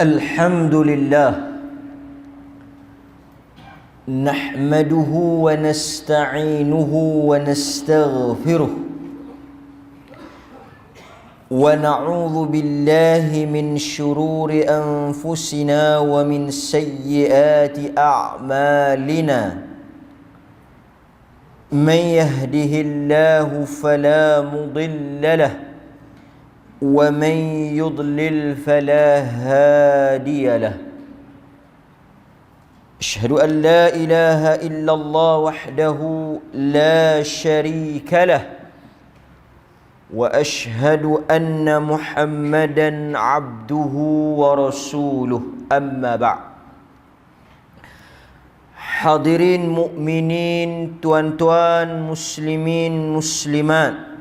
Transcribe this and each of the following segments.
الحمد لله نحمده ونستعينه ونستغفره ونعوذ بالله من شرور أنفسنا ومن سيئات أعمالنا من يهده الله فلا مضل له ومن يضلل فلا هادي له أشهد أن لا إله إلا الله وحده لا شريك له وأشهد أن محمدا عبده ورسوله أما بعد. Hadirin mukminin, tuan-tuan muslimin muslimat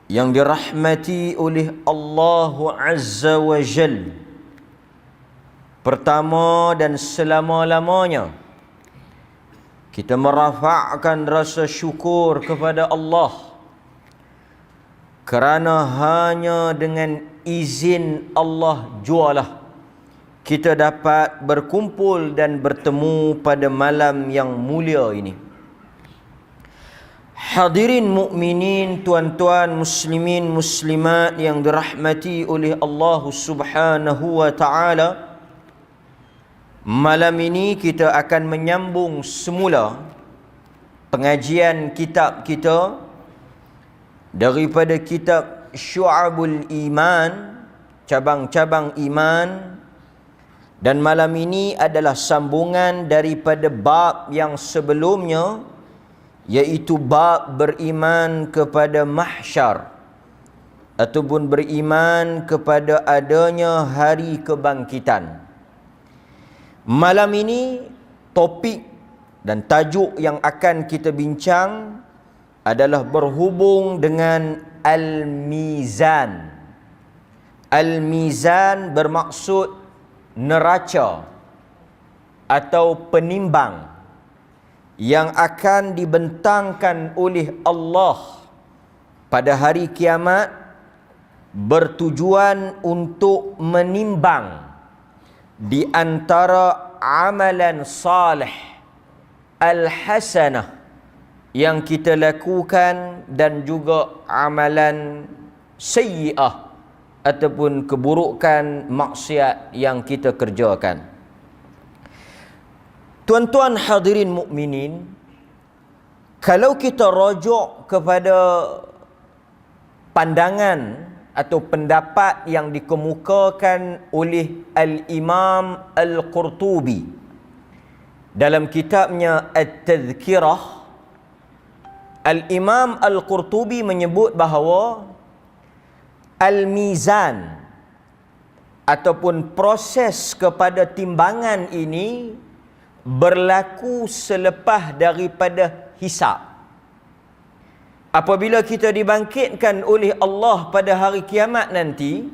yang dirahmati oleh Allah Azza wa Jal, pertama dan selama-lamanya kita merafakkan rasa syukur kepada Allah kerana hanya dengan izin Allah jualah kita dapat berkumpul dan bertemu pada malam yang mulia ini. Hadirin mukminin, tuan-tuan muslimin muslimat yang dirahmati oleh Allah Subhanahu wa taala, malam ini kita akan menyambung semula pengajian kitab kita daripada kitab Syu'abul Iman, cabang-cabang iman, dan malam ini adalah sambungan daripada bab yang sebelumnya, iaitu bab beriman kepada mahsyar ataupun beriman kepada adanya hari kebangkitan. Malam ini topik dan tajuk yang akan kita bincang adalah berhubung dengan Al-Mizan. Al-Mizan bermaksud neraca atau penimbang yang akan dibentangkan oleh Allah pada hari kiamat, bertujuan untuk menimbang di antara amalan salih al-hasanah yang kita lakukan dan juga amalan sayyi'ah ataupun keburukan maksiat yang kita kerjakan. Tuan-tuan hadirin mukminin, kalau kita rujuk kepada pandangan atau pendapat yang dikemukakan oleh Al-Imam Al-Qurtubi dalam kitabnya At-Tadhkirah, Al-Imam Al-Qurtubi menyebut bahawa Al-Mizan ataupun proses kepada timbangan ini berlaku selepas daripada hisab. Apabila kita dibangkitkan oleh Allah pada hari kiamat nanti,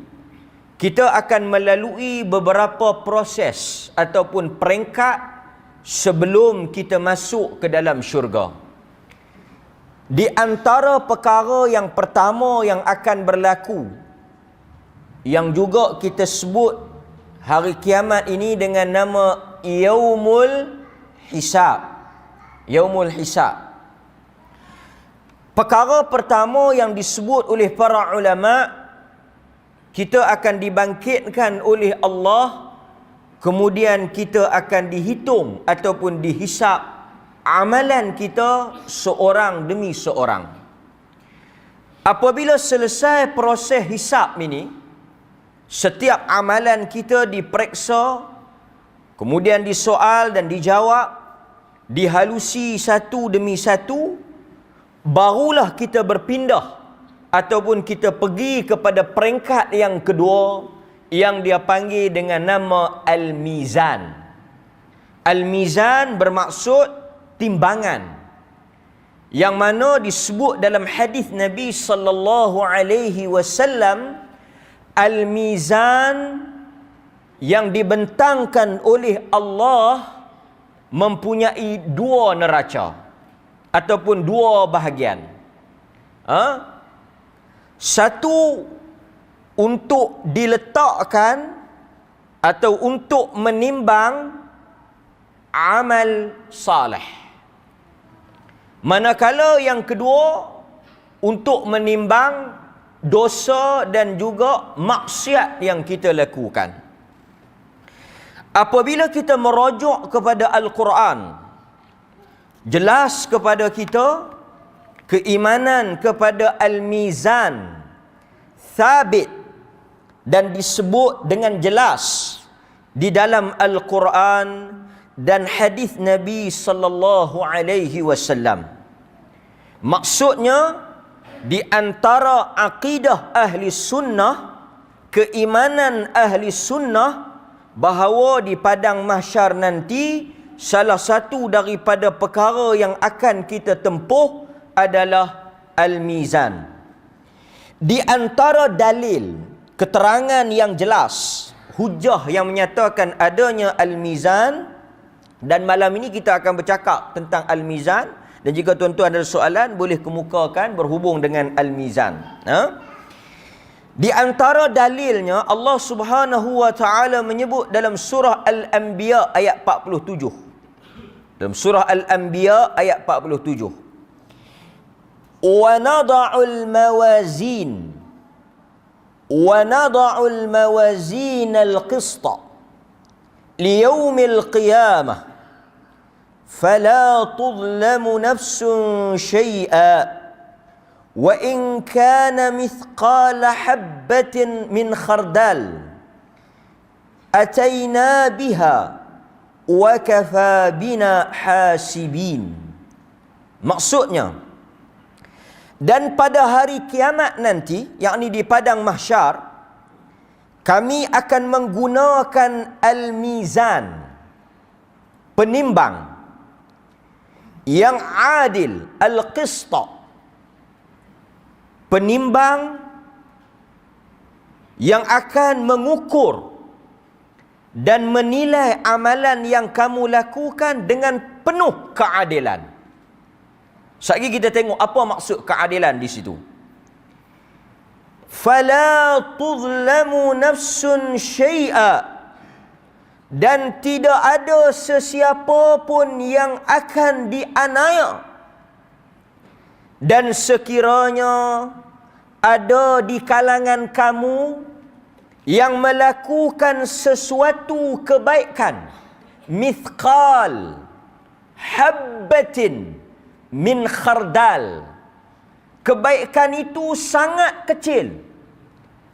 kita akan melalui beberapa proses ataupun peringkat sebelum kita masuk ke dalam syurga. Di antara perkara yang pertama yang akan berlaku, yang juga kita sebut hari kiamat ini dengan nama Yaumul Hisab. Yaumul Hisab. Perkara pertama yang disebut oleh para ulama, kita akan dibangkitkan oleh Allah, kemudian kita akan dihitung ataupun dihisab amalan kita seorang demi seorang. Apabila selesai proses hisab ini, setiap amalan kita diperiksa, kemudian disoal dan dijawab, dihalusi satu demi satu, barulah kita berpindah ataupun kita pergi kepada peringkat yang kedua yang dia panggil dengan nama Al-Mizan. Al-Mizan bermaksud timbangan, yang mana disebut dalam hadis Nabi sallallahu alaihi wasallam, Al-Mizan yang dibentangkan oleh Allah mempunyai dua neraca ataupun dua bahagian. Satu untuk diletakkan atau untuk menimbang amal saleh. Manakala yang kedua untuk menimbang dosa dan juga maksiat yang kita lakukan. Apabila kita merujuk kepada Al-Quran, jelas kepada kita keimanan kepada Al-Mizan thabit dan disebut dengan jelas di dalam Al-Quran dan hadis Nabi sallallahu alaihi wasallam. Maksudnya di antara akidah ahli sunnah, keimanan ahli sunnah bahawa di padang mahsyar nanti salah satu daripada perkara yang akan kita tempuh adalah Al-Mizan. Di antara dalil, keterangan yang jelas, hujah yang menyatakan adanya Al-Mizan, dan malam ini kita akan bercakap tentang Al-Mizan, dan jika tuan-tuan ada soalan boleh kemukakan berhubung dengan Al-Mizan. Di antara dalilnya Allah Subhanahu wa taala menyebut dalam surah Al-Anbiya ayat 47. Dalam surah Al-Anbiya ayat 47. Wa nada'ul mawazin al-qista liyawmil qiyamah fala tudlamu nafsun syai'a wa in kana mithqala habbatin min khardal atayna biha wa kafa bina hasibin. Maksudnya, dan pada hari kiamat nanti, yakni di padang mahsyar, kami akan menggunakan Al-Mizan, penimbang yang adil, Al-Qista, penimbang yang akan mengukur dan menilai amalan yang kamu lakukan dengan penuh keadilan. Sekali kita tengok apa maksud keadilan di situ. Fala tuzlamu nafsun syai'a, dan tidak ada sesiapa pun yang akan dianiaya. Dan sekiranya ada di kalangan kamu yang melakukan sesuatu kebaikan, mithqal habbatin min khardal, kebaikan itu sangat kecil,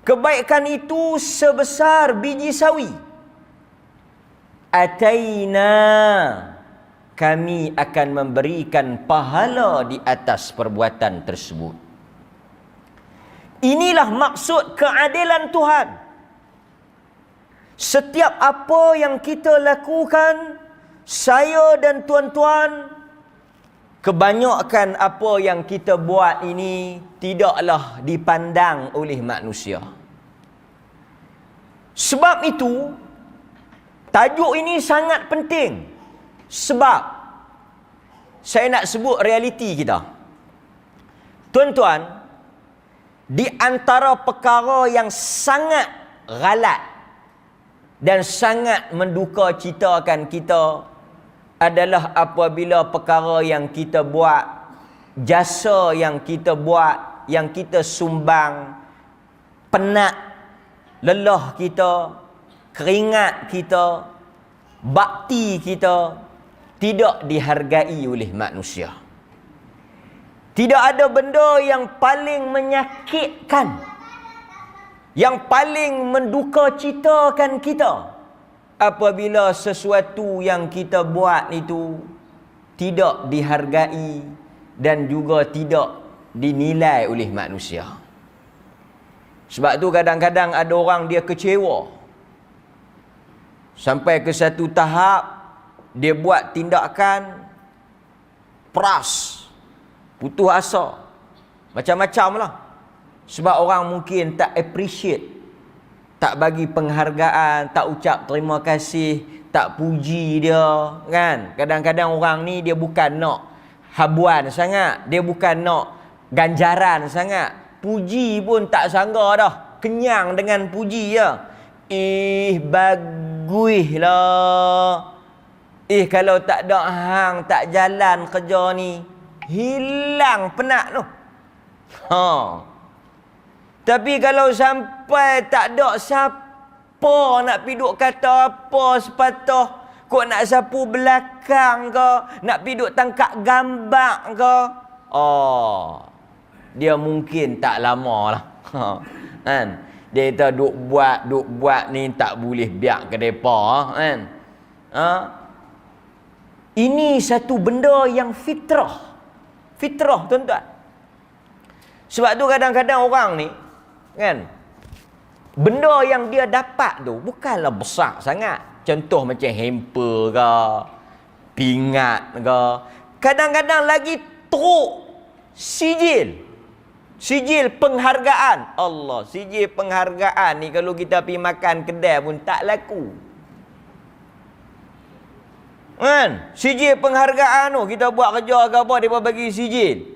kebaikan itu sebesar biji sawi, ataina, kami akan memberikan pahala di atas perbuatan tersebut. Inilah maksud keadilan Tuhan. Setiap apa yang kita lakukan, saya dan tuan-tuan, kebanyakan apa yang kita buat ini tidaklah dipandang oleh manusia. Sebab itu, tajuk ini sangat penting. Sebab saya nak sebut realiti kita. Tuan-tuan, di antara perkara yang sangat ghalat dan sangat menduka citakan kita adalah apabila perkara yang kita buat, jasa yang kita buat, yang kita sumbang, penat, lelah kita, keringat kita, bakti kita tidak dihargai oleh manusia. Tidak ada benda yang paling menyakitkan, yang paling menduka citakan kita apabila sesuatu yang kita buat itu tidak dihargai dan juga tidak dinilai oleh manusia. Sebab tu kadang-kadang ada orang dia kecewa sampai ke satu tahap dia buat tindakan peras, putus asa, macam-macam lah. Sebab orang mungkin tak appreciate, tak bagi penghargaan, tak ucap terima kasih, tak puji dia, kan? Kadang-kadang orang ni dia bukan nak habuan sangat, dia bukan nak ganjaran sangat, puji pun tak sangka dah, kenyang dengan puji je. Bagus guih lah. Kalau tak ada hang, tak jalan kerja ni, hilang penat tu. Tapi kalau sampai tak ada siapa nak piduk kata apa sepatah, kok nak sapu belakang ke, nak piduk tangkap gambar ke, dia mungkin tak lama lah. Kan? Dia kata duk buat ni tak boleh biar ke depa, kan? Ini satu benda yang fitrah. Fitrah, tuan-tuan. Sebab tu kadang-kadang orang ni, kan, benda yang dia dapat tu bukanlah besar sangat. Contoh macam hamper ke, pingat ke. Kadang-kadang lagi teruk sijil. Sijil penghargaan. Allah, sijil penghargaan ni kalau kita pergi makan kedai pun tak laku. Kan? Sijil penghargaan tu, kita buat kerja ke apa, dia bagi sijil.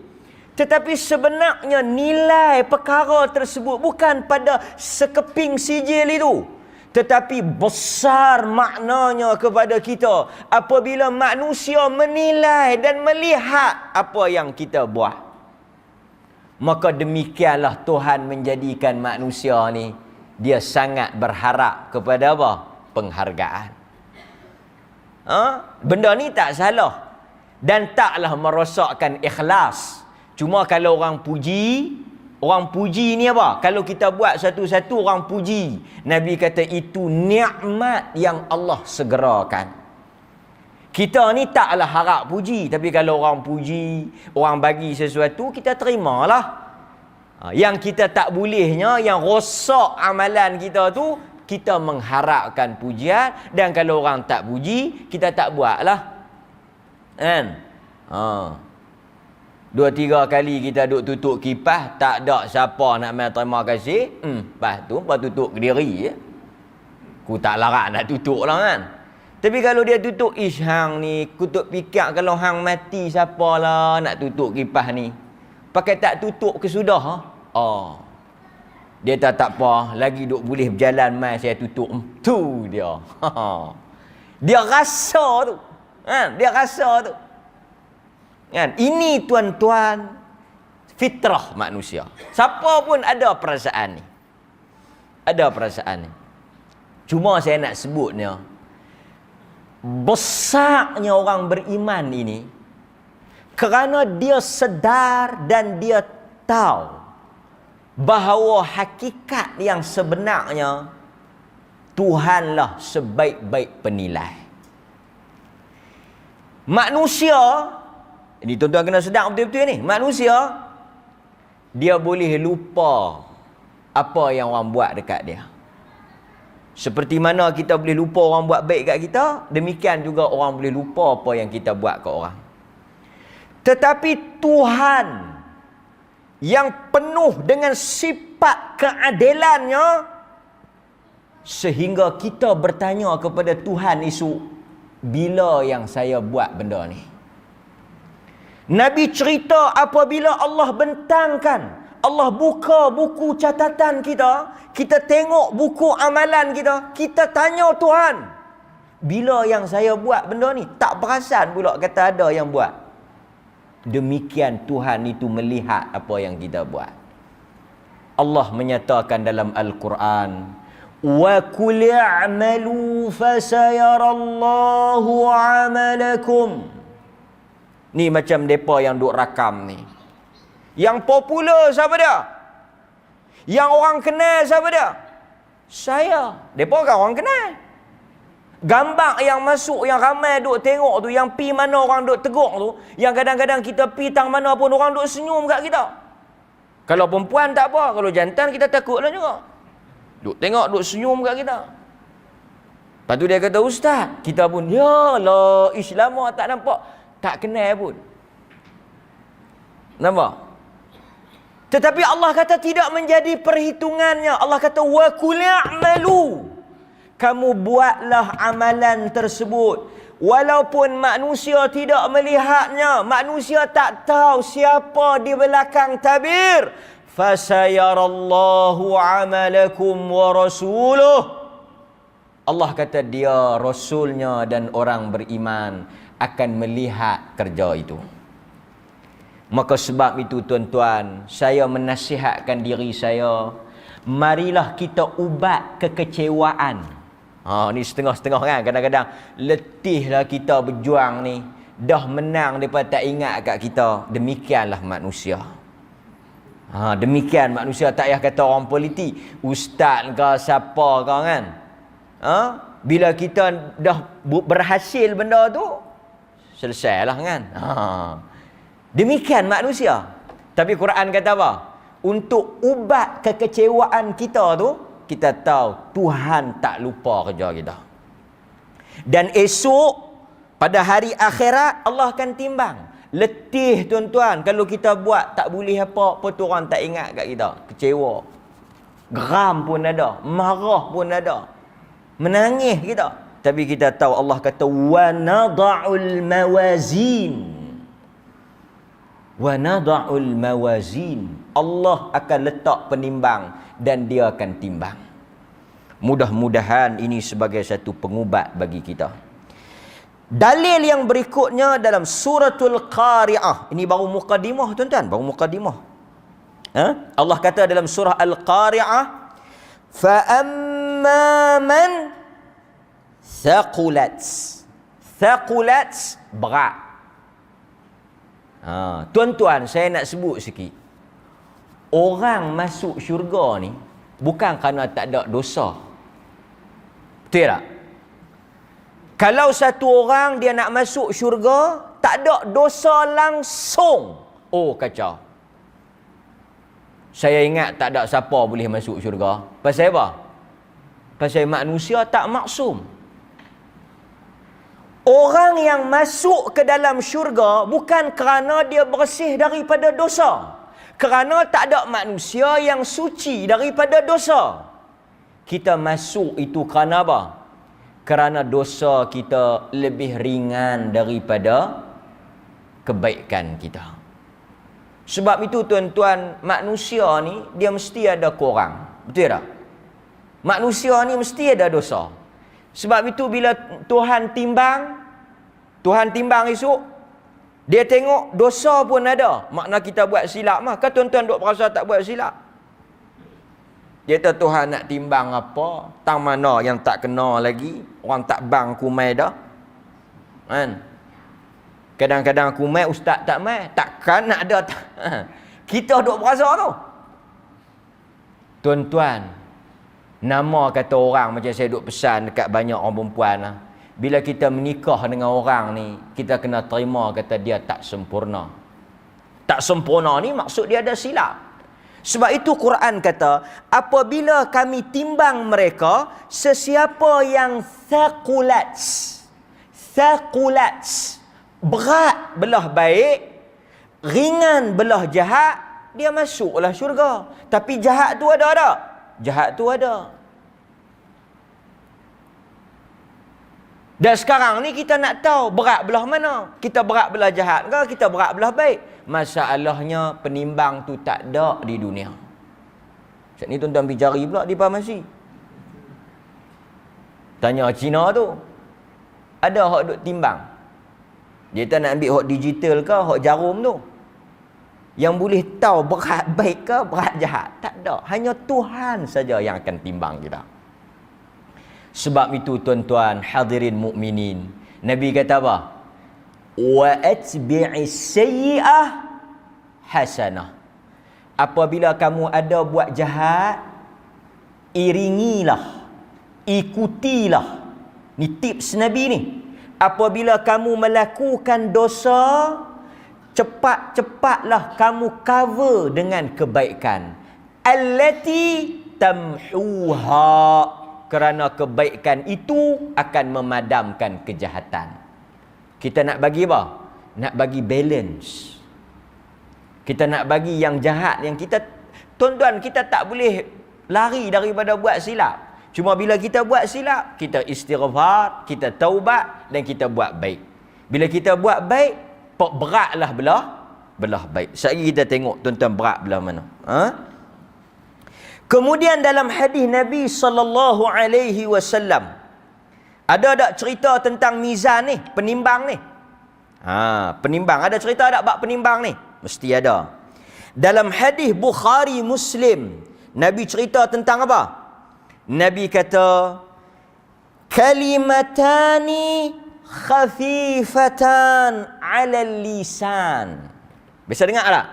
Tetapi sebenarnya nilai perkara tersebut bukan pada sekeping sijil itu, tetapi besar maknanya kepada kita apabila manusia menilai dan melihat apa yang kita buat. Maka demikianlah Tuhan menjadikan manusia ni, dia sangat berharap kepada apa? Penghargaan. Benda ni tak salah dan taklah merosakkan ikhlas. Cuma kalau orang puji ni apa? Kalau kita buat satu-satu orang puji, Nabi kata itu nikmat yang Allah segerakan. Kita ni taklah harap puji, tapi kalau orang puji, orang bagi sesuatu, kita terimalah. Yang kita tak bolehnya, yang rosak amalan kita tu, kita mengharapkan pujian, dan kalau orang tak puji, kita tak buatlah. Kan? 2-3 kali kita duk tutup kipas, tak ada siapa nak main terima kasih. Lepas tu, tutup ke diri. Ku tak larat nak tutup lah, kan? Tapi kalau dia tutup, hang ni, kutuk fikir kalau hang mati siapalah nak tutup kipas ni. Pakai tak tutup ke sudah? Dia tak apa, lagi duk boleh berjalan mai saya tutup. Tu dia. Dia rasa tu. Kan? Dia rasa tu. Kan? Ini tuan-tuan fitrah manusia. Siapa pun ada perasaan ni. Ada perasaan ni. Cuma saya nak sebutnya, besarnya orang beriman ini kerana dia sedar dan dia tahu bahawa hakikat yang sebenarnya Tuhanlah sebaik-baik penilai. Manusia, ini tuan-tuan kena sedar betul-betul ni, manusia dia boleh lupa apa yang orang buat dekat dia. Seperti mana kita boleh lupa orang buat baik kat kita, demikian juga orang boleh lupa apa yang kita buat kat orang. Tetapi Tuhan yang penuh dengan sifat keadilannya, sehingga kita bertanya kepada Tuhan esok, bila yang saya buat benda ni? Nabi cerita apabila Allah bentangkan, Allah buka buku catatan kita, kita tengok buku amalan kita, kita tanya Tuhan, bila yang saya buat benda ni? Tak perasan pula kata ada yang buat. Demikian Tuhan itu melihat apa yang kita buat. Allah menyatakan dalam Al-Quran, wa qul i'malu fasayarallahu 'amalakum. Ni macam depa yang duk rakam ni. Yang popular siapa dia? Yang orang kenal siapa dia? Saya. Depa kan orang kenal. Gambar yang masuk, yang ramai duk tengok tu, yang pi mana orang duk teguk tu, yang kadang-kadang kita pi tang mana pun orang duk senyum kat kita. Kalau perempuan tak apa, kalau jantan kita takutlah juga. Duk tengok, duk senyum kat kita. Lepas tu dia kata, ustaz, kita pun, ya Allah, lama tak nampak, tak kenal pun. Nampak? Tetapi Allah kata tidak menjadi perhitungannya. Allah kata, wa qul i'malu. Kamu buatlah amalan tersebut. Walaupun manusia tidak melihatnya, manusia tak tahu siapa di belakang tabir. Fasayarallahu amalakum wa rasuluh. Allah kata dia, Rasulnya dan orang beriman akan melihat kerja itu. Maka sebab itu tuan-tuan, saya menasihatkan diri saya, marilah kita ubat kekecewaan. Ni setengah-setengah kan, kadang-kadang letihlah kita berjuang ni, dah menang daripada tak ingat kat kita. Demikianlah manusia. Demikian manusia, tak payah kata orang politik, ustaz ke siapa ke kan. Bila kita dah berhasil benda tu, selesailah kan. Demikian manusia. Tapi Quran kata apa? Untuk ubat kekecewaan kita tu, kita tahu Tuhan tak lupa kerja kita. Dan esok pada hari akhirat Allah akan timbang. Letih tuan-tuan, kalau kita buat tak boleh apa-apa tu orang tak ingat kat kita. Kecewa. Geram pun ada, marah pun ada. Menangis kita. Tapi kita tahu Allah kata wa nada'ul mawazin. Wa nada'ul mawazin. Allah akan letak penimbang dan dia akan timbang. Mudah-mudahan ini sebagai satu pengubat bagi kita. Dalil yang berikutnya dalam suratul Qari'ah. Ini baru mukadimah tuan-tuan, baru mukadimah. Allah kata dalam surah Al-Qari'ah, fa amma man thaqulat. Thaqulat berat. Tuan-tuan, saya nak sebut sikit. Orang masuk syurga ni bukan kerana tak ada dosa. Betul tak? Kalau satu orang dia nak masuk syurga, tak ada dosa langsung, oh kacau. Saya ingat tak ada siapa boleh masuk syurga. Pasal apa? Pasal manusia tak maksum. Orang yang masuk ke dalam syurga bukan kerana dia bersih daripada dosa. Kerana tak ada manusia yang suci daripada dosa. Kita masuk itu kerana apa? Kerana dosa kita lebih ringan daripada kebaikan kita. Sebab itu tuan-tuan, manusia ni dia mesti ada kurang. Betul tak? Manusia ni mesti ada dosa. Sebab itu bila Tuhan timbang esok, dia tengok dosa pun ada. Makna kita buat silap mah. Kan tuan-tuan duk perasa tak buat silap? Dia kata Tuhan nak timbang apa? Tang mana yang tak kena lagi? Orang tak bang kumai dah. Kan? Kadang-kadang kumai, ustaz tak mai. Takkan nak ada. Kita duk perasa tu. Tuan-tuan, nama kata orang macam saya duk pesan dekat banyak orang perempuan lah. Bila kita menikah dengan orang ni, kita kena terima kata dia tak sempurna. Tak sempurna ni maksud dia ada silap. Sebab itu Quran kata, apabila kami timbang mereka, sesiapa yang thaqulat, berat belah baik, ringan belah jahat, dia masuklah syurga. Tapi jahat tu ada tak? Jahat tu ada. Dan sekarang ni kita nak tahu berat belah mana. Kita berat belah jahat ke kita berat belah baik? Masalahnya penimbang tu tak ada di dunia. Saat ni tuan-tuan pergi cari pula di farmasi. Tanya Cina tu, ada hak duk timbang. Dia tak nak ambil hak digital ke hak jarum tu. Yang boleh tahu berat baik ke berat jahat. Tak ada. Hanya Tuhan saja yang akan timbang kita. Sebab itu tuan-tuan hadirin mukminin, Nabi kata apa? Wa atbi'is sayyi'ah hasanah. Apabila kamu ada buat jahat, iringilah, ikutilah. Ni tips Nabi ni. Apabila kamu melakukan dosa, cepat-cepatlah kamu cover dengan kebaikan. Allati tamhuha. Kerana kebaikan itu akan memadamkan kejahatan. Kita nak bagi apa? Nak bagi balance. Kita nak bagi yang jahat, yang kita, tuan-tuan, kita tak boleh lari daripada buat silap. Cuma bila kita buat silap, kita istighfar, kita taubat dan kita buat baik. Bila kita buat baik, beratlah belah baik. Sekali kita tengok tuan-tuan berat belah mana. Kemudian dalam hadis Nabi sallallahu alaihi wasallam, Ada tak cerita tentang mizan ni, penimbang ni? Penimbang. Ada cerita tak bab penimbang ni? Mesti ada. Dalam hadis Bukhari Muslim, Nabi cerita tentang apa? Nabi kata, kalimatani khafifatan 'ala lisan. Bisa dengar tak?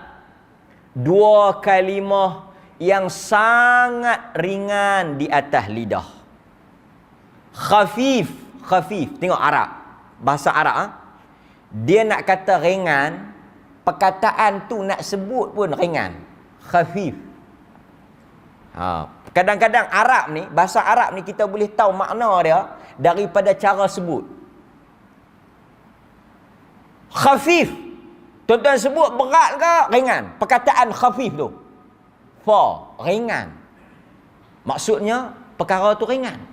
Dua kalimah yang sangat ringan di atas lidah. Khafif. Tengok Arab. Bahasa Arab. Dia nak kata ringan, perkataan tu nak sebut pun ringan. Khafif. Kadang-kadang Arab ni, bahasa Arab ni kita boleh tahu makna dia daripada cara sebut. Khafif. Tuan-tuan sebut berat ke ringan? Perkataan khafif tu. Ringan. Maksudnya perkara tu ringan.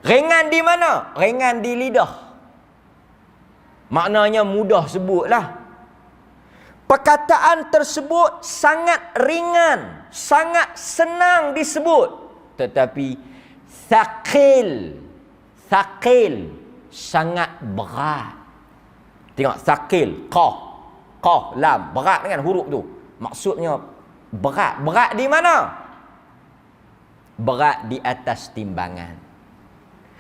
Ringan di mana? Ringan di lidah. Maknanya mudah sebutlah. Perkataan tersebut sangat ringan, sangat senang disebut, tetapi thaqil sangat berat. Tengok thaqil, qaf lam, berat dengan huruf tu. Maksudnya berat. Berat di mana? Berat di atas timbangan.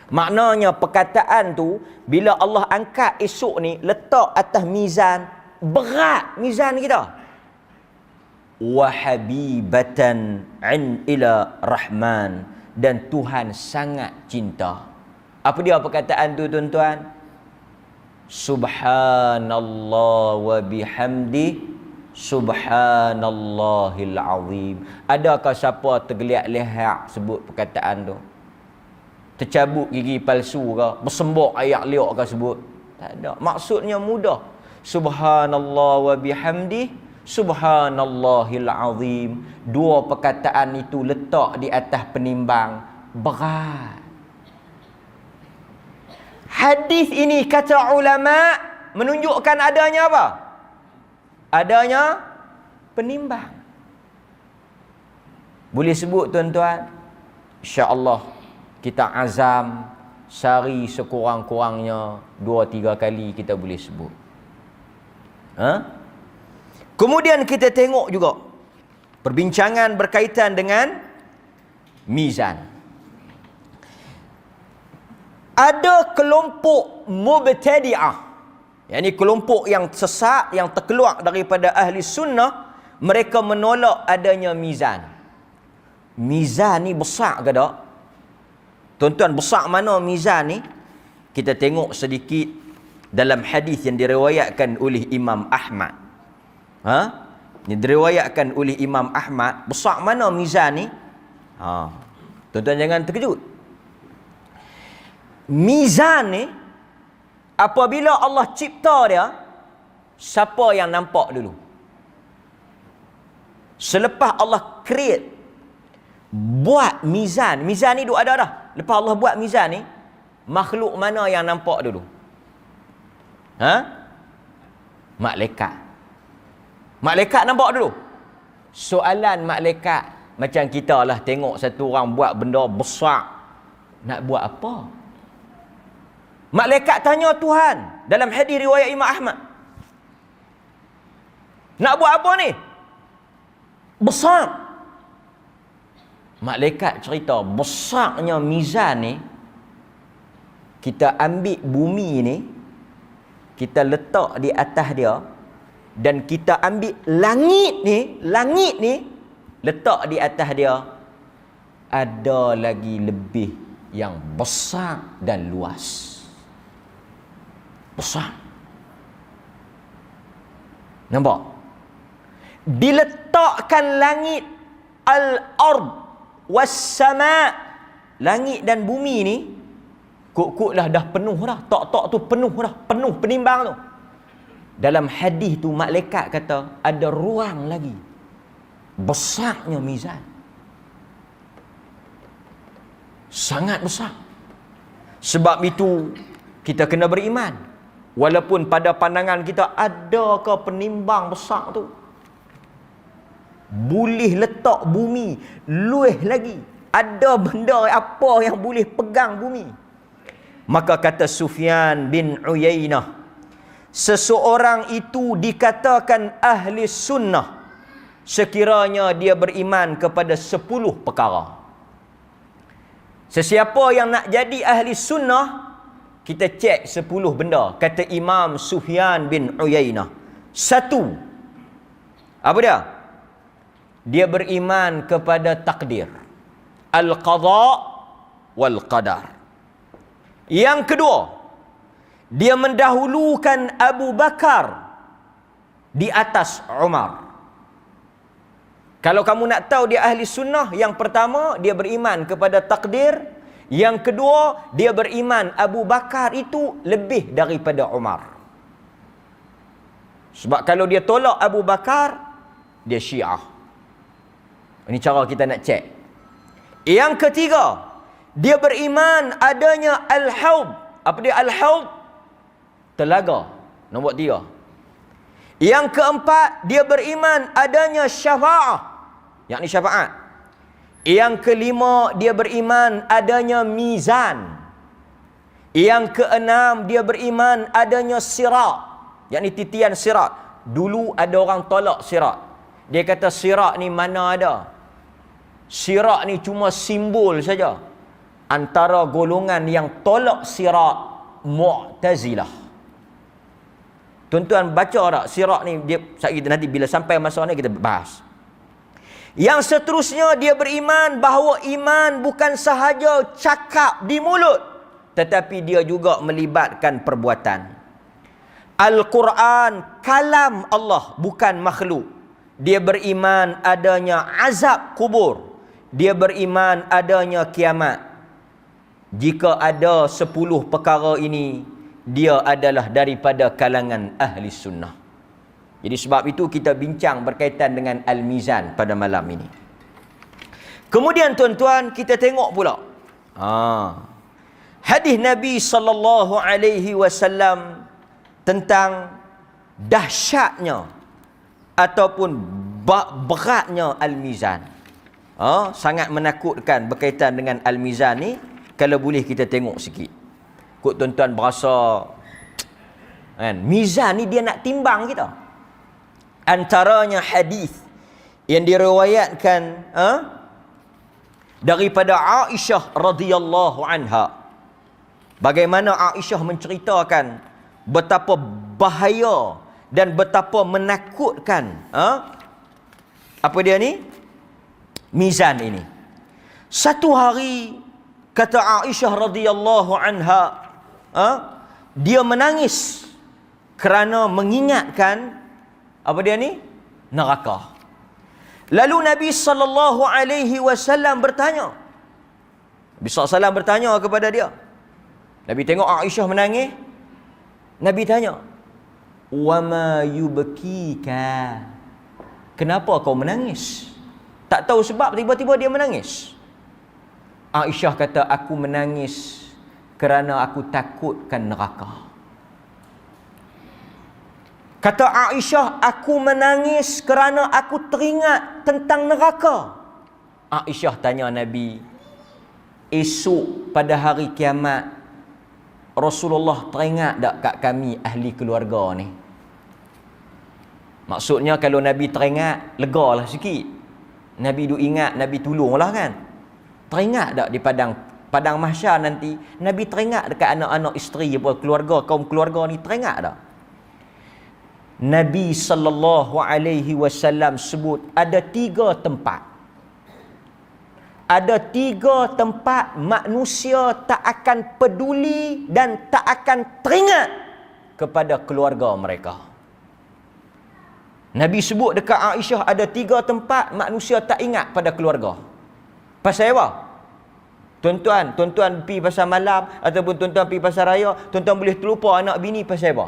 Maknanya perkataan tu bila Allah angkat esok ni, letak atas mizan, berat mizan kita. Wa habibatan ila rahman, dan Tuhan sangat cinta. Apa dia perkataan tu tuan-tuan? Subhanallah wa bihamdi, subhanallahil azim. Adakah siapa tergeliat-lihat sebut perkataan tu? Tercabut gigi palsu ke? Bersembok ayat liak ke sebut? Tak ada. Maksudnya mudah. Subhanallah wa bihamdi, subhanallahil azim. Dua perkataan itu letak di atas penimbang, berat. Hadis ini kata ulama menunjukkan adanya apa? Adanya penimbang. Boleh sebut tuan-tuan? InsyaAllah kita azam sehari sekurang-kurangnya 2-3 kali kita boleh sebut. Kemudian kita tengok juga perbincangan berkaitan dengan mizan. Ada kelompok mubtadi'ah, yakni kelompok yang sesat, yang terkeluar daripada ahli sunnah. Mereka menolak adanya mizan. Mizan ni besar ke tak? Tuan-tuan, besar mana mizan ni? Kita tengok sedikit dalam hadis yang diriwayatkan oleh Imam Ahmad. Yang diriwayatkan oleh Imam Ahmad. Besar mana mizan ni? Tuan-tuan jangan terkejut. Mizan ni, apabila Allah cipta dia, siapa yang nampak dulu? Selepas Allah create, buat mizan. Mizan ni duk ada dah. Lepas Allah buat mizan ni, makhluk mana yang nampak dulu? Malaikat. Malaikat nampak dulu. Soalan malaikat, macam kita lah tengok satu orang buat benda besar, nak buat apa? Malaikat tanya Tuhan dalam hadis riwayat Imam Ahmad, nak buat apa ni? Besar. Malaikat cerita, besarnya mizan ni, kita ambil bumi ni, kita letak di atas dia, dan kita ambil langit ni letak di atas dia. Ada lagi lebih yang besar dan luas. Besar. Nampak? Diletakkan langit, al-ard was-sama', langit dan bumi ni kok-kok dah penuh dah. Tok-tok tu penuh dah, penuh penimbang tu. Dalam hadis tu malaikat kata ada ruang lagi. Besarnya mizan. Sangat besar. Sebab itu kita kena beriman. Walaupun pada pandangan kita adakah penimbang besar tu, boleh letak bumi luas lagi. Ada benda apa yang boleh pegang bumi? Maka kata Sufyan bin Uyainah, seseorang itu dikatakan ahli sunnah sekiranya dia beriman kepada 10 perkara. Sesiapa yang nak jadi ahli sunnah, kita cek 10 benda. Kata Imam Sufyan bin Uyainah. 1. Apa dia? Dia beriman kepada takdir. Al-qadha wal qadar. Yang kedua, dia mendahulukan Abu Bakar di atas Umar. Kalau kamu nak tahu dia ahli sunnah, yang pertama dia beriman kepada takdir, yang kedua dia beriman Abu Bakar itu lebih daripada Umar. Sebab kalau dia tolak Abu Bakar, dia Syiah. Ini cara kita nak cek. Yang ketiga, dia beriman adanya al-haud. Apa dia al-haud? Telaga. Nombor 3. Yang keempat, dia beriman adanya syafa'ah, yakni syafaat. Yang kelima, dia beriman adanya mizan. Yang keenam, dia beriman adanya sirat, yakni titian sirat. Dulu ada orang tolak sirat. Dia kata sirat ni mana ada? Sirat ni cuma simbol saja. Antara golongan yang tolak sirat, Mu'tazilah. Tuan-tuan baca tak sirat ni, dia kita nanti bila sampai masa ni kita bahas. Yang seterusnya, dia beriman bahawa iman bukan sahaja cakap di mulut, tetapi dia juga melibatkan perbuatan. Al-Quran kalam Allah, bukan makhluk. Dia beriman adanya azab kubur. Dia beriman adanya kiamat. Jika ada 10 perkara ini, dia adalah daripada kalangan ahli sunnah. Jadi sebab itu kita bincang berkaitan dengan Al-Mizan pada malam ini. Kemudian tuan-tuan, kita tengok pula hadis Nabi sallallahu alaihi wasallam tentang dahsyatnya ataupun beratnya Al-Mizan. Sangat menakutkan berkaitan dengan Al-Mizan ni. Kalau boleh kita tengok sikit. Kok tuan-tuan berasa kan, mizan ni dia nak timbang kita. Antaranya hadis yang diriwayatkan daripada Aisyah radhiyallahu anha. Bagaimana Aisyah menceritakan betapa bahaya dan betapa menakutkan apa dia ni? Mizan ini. Satu hari, kata Aisyah radhiyallahu anha, dia menangis kerana mengingatkan apa dia ni? Neraka. Lalu Nabi sallallahu alaihi wasallam bertanya. Nabi sallallahu alaihi wasallam bertanya kepada dia. Nabi tengok Aisyah menangis. Nabi tanya, "Wa ma yubkika?" Kenapa kau menangis? Tak tahu sebab, tiba-tiba dia menangis. Aisyah kata, "Aku menangis kerana aku takutkan neraka." Kata Aisyah, "Aku menangis kerana aku teringat tentang neraka." Aisyah tanya Nabi, "Esok pada hari kiamat, Rasulullah teringat tak kat kami ahli keluarga ni?" Maksudnya kalau Nabi teringat, legalah sikit. Nabi duk ingat, Nabi tolonglah kan. Teringat tak di padang mahsyar nanti, Nabi teringat dekat anak-anak isteri apa keluarga, kaum keluarga ni teringat tak? Nabi sallallahu alaihi wasallam sebut ada 3 tempat. Ada 3 tempat manusia tak akan peduli dan tak akan teringat kepada keluarga mereka. Nabi sebut dekat Aisyah ada 3 tempat manusia tak ingat pada keluarga. Pasal apa? Tuan-tuan pergi pasar malam ataupun tuan-tuan pergi pasar raya, tuan-tuan boleh terlupa anak bini pasal apa?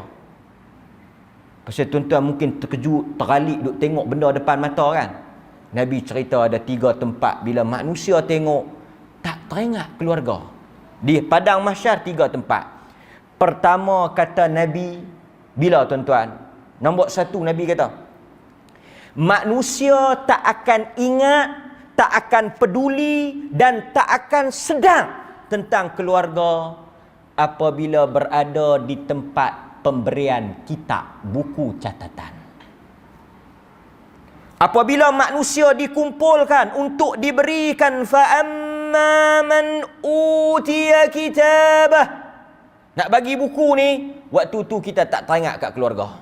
Pasal tuan-tuan mungkin terkejut, teralik duk tengok benda depan mata kan. Nabi cerita ada 3 tempat bila manusia tengok tak teringat keluarga. Di padang mahsyar 3 tempat. Pertama kata Nabi, bila tuan-tuan? Nombor 1 Nabi kata, manusia tak akan ingat, tak akan peduli dan tak akan sedang tentang keluarga apabila berada di tempat pemberian kitab, buku catatan. Apabila manusia dikumpulkan untuk diberikan fa'amma man utiya kitabah, nak bagi buku ni, waktu tu kita tak teringat kat keluarga.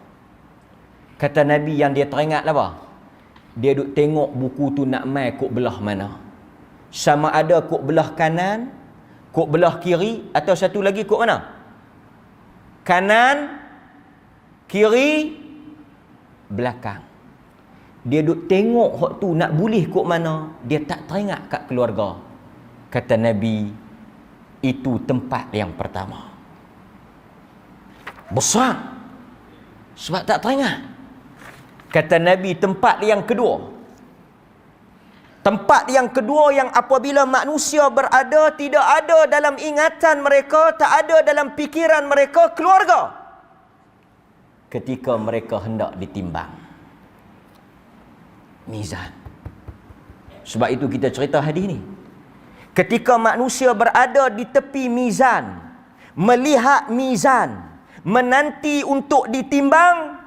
Kata Nabi yang dia teringat apa? Dia duk tengok buku tu nak mai kok belah mana. Sama ada kok belah kanan, kok belah kiri, atau satu lagi kok mana? Kanan, kiri, belakang. Dia duk tengok hak tu nak boleh kok mana, dia tak teringat kat keluarga. Kata Nabi, itu tempat yang pertama. Besar. Sebab tak teringat. Kata Nabi, tempat yang kedua. Tempat yang kedua yang apabila manusia berada, tidak ada dalam ingatan mereka, tak ada dalam fikiran mereka, keluarga. Ketika mereka hendak ditimbang. Mizan. Sebab itu kita cerita hadis ni. Ketika manusia berada di tepi mizan, melihat mizan, menanti untuk ditimbang,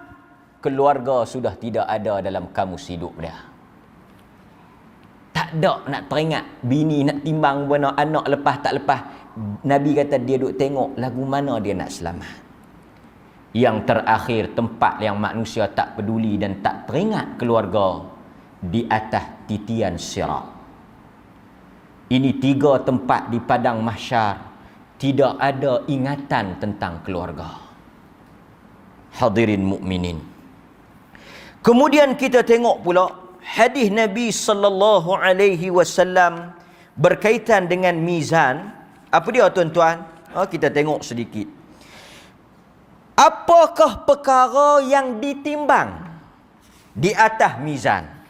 keluarga sudah tidak ada dalam kamus hidup dia. Tak ada nak teringat bini nak timbang mana, anak lepas tak lepas. Nabi kata dia duk tengok lagu mana dia nak selamat. Yang terakhir, tempat yang manusia tak peduli dan tak teringat keluarga, di atas titian sirat. Ini 3 tempat di padang mahsyar, tidak ada ingatan tentang keluarga. Hadirin mukminin. Kemudian kita tengok pula hadis Nabi sallallahu alaihi wasallam berkaitan dengan mizan. Apa dia tuan-tuan? Kita tengok sedikit. Apakah perkara yang ditimbang di atas mizan?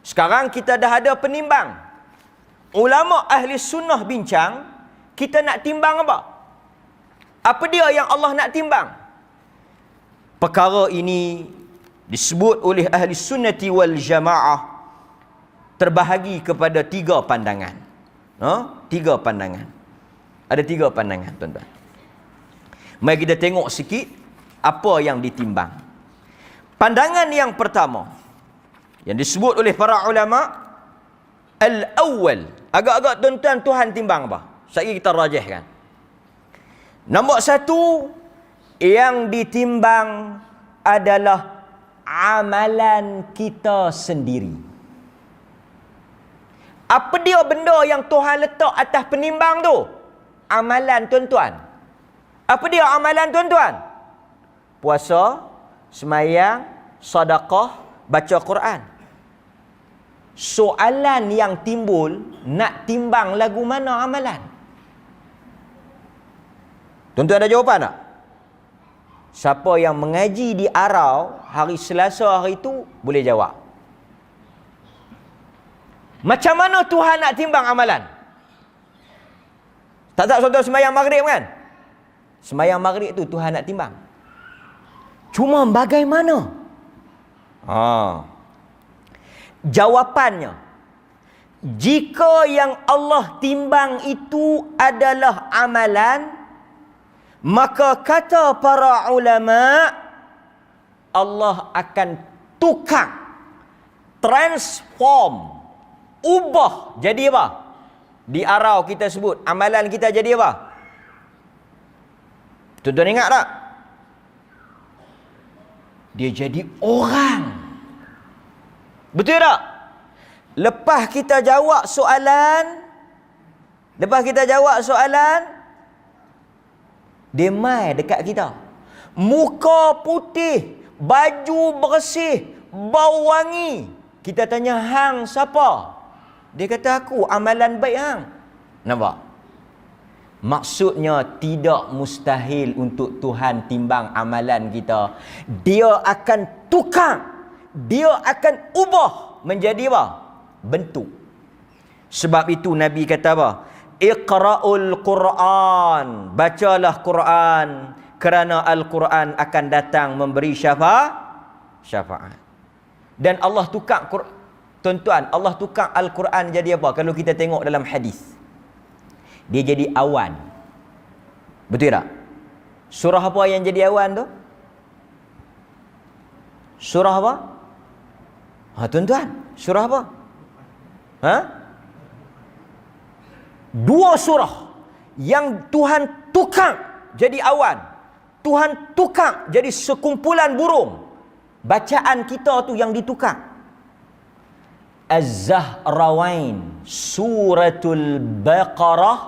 Sekarang kita dah ada penimbang. Ulama ahli sunnah bincang, kita nak timbang apa? Apa dia yang Allah nak timbang? Perkara ini disebut oleh ahli sunnati wal jamaah terbahagi kepada 3 pandangan. 3 pandangan. Ada 3 pandangan, tuan-tuan. Mari kita tengok sikit apa yang ditimbang. Pandangan yang pertama yang disebut oleh para ulama, al-awwal. Agak-agak tuan-tuan Tuhan timbang apa? Sekali kita rajihkan. Nombor 1 yang ditimbang adalah amalan kita sendiri. Apa dia benda yang Tuhan letak atas penimbang tu? Amalan tuan-tuan. Apa dia amalan tuan-tuan? Puasa, sembahyang, sedekah, baca Quran. Soalan yang timbul, nak timbang lagu mana amalan? Tuan-tuan ada jawapan tak? Siapa yang mengaji di Arau hari Selasa hari itu boleh jawab. Macam mana Tuhan nak timbang amalan? Tak contoh sembahyang maghrib kan? Sembahyang maghrib tu Tuhan nak timbang. Cuma bagaimana? Jawapannya, jika yang Allah timbang itu adalah amalan, maka kata para ulama, Allah akan tukar, transform, ubah jadi apa? Di Arau kita sebut amalan kita jadi apa? Tuan-tuan ingat tak? Dia jadi orang. Betul tak? Lepas kita jawab soalan, dia mai dekat kita. Muka putih, baju bersih, bau wangi. Kita tanya, hang siapa? Dia kata, aku amalan baik hang. Nampak? Maksudnya tidak mustahil untuk Tuhan timbang amalan kita. Dia akan tukar. Dia akan ubah menjadi apa? Bentuk. Sebab itu Nabi kata apa? Iqra'ul Quran. Bacalah Quran. Kerana Al-Quran akan datang memberi syafaat. Dan Allah tukar, tuan-tuan, Allah tukar Al-Quran jadi apa? Kalau kita tengok dalam hadis, dia jadi awan. Betul tak? Surah apa yang jadi awan tu? Surah apa? Tuan-tuan, surah apa? Dua surah yang Tuhan tukar jadi awan, Tuhan tukar jadi sekumpulan burung. Bacaan kita tu yang ditukar. Az-Zahrawain, Suratul Baqarah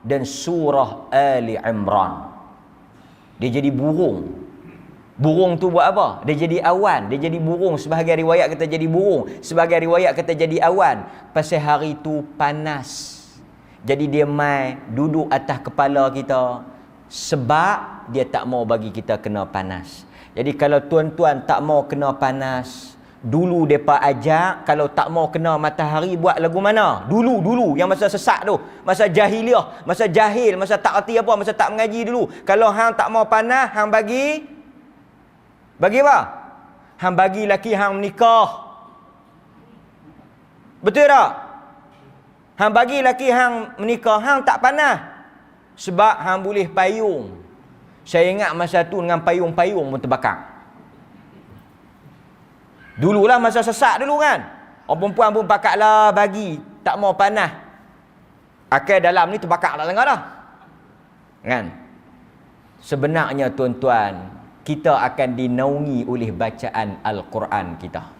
dan Surah Ali Imran. Dia jadi burung. Burung tu buat apa? Dia jadi awan, dia jadi burung. Sebahagian riwayat kata jadi burung, sebahagian riwayat kata jadi awan. Pasal hari tu panas. Jadi dia mai duduk atas kepala kita sebab dia tak mau bagi kita kena panas. Jadi kalau tuan-tuan tak mau kena panas, dulu mereka ajak kalau tak mau kena matahari buat lagu mana? Dulu yang masa sesak tu, masa jahiliah, masa jahil, masa tak erti apa, masa tak mengaji dulu. Kalau hang tak mau panas, hang bagi apa? Hang bagi laki hang menikah. Betul tak? Hang bagi laki hang menikah, hang tak panas. Sebab hang boleh payung. Saya ingat masa tu dengan payung-payung pun terbakar. Dululah masa sesak dulu kan. Orang perempuan pun pakatlah bagi. Tak mau panas. Akal dalam ni terbakar tak tengah dah. Kan? Sebenarnya tuan-tuan, kita akan dinaungi oleh bacaan Al-Quran kita.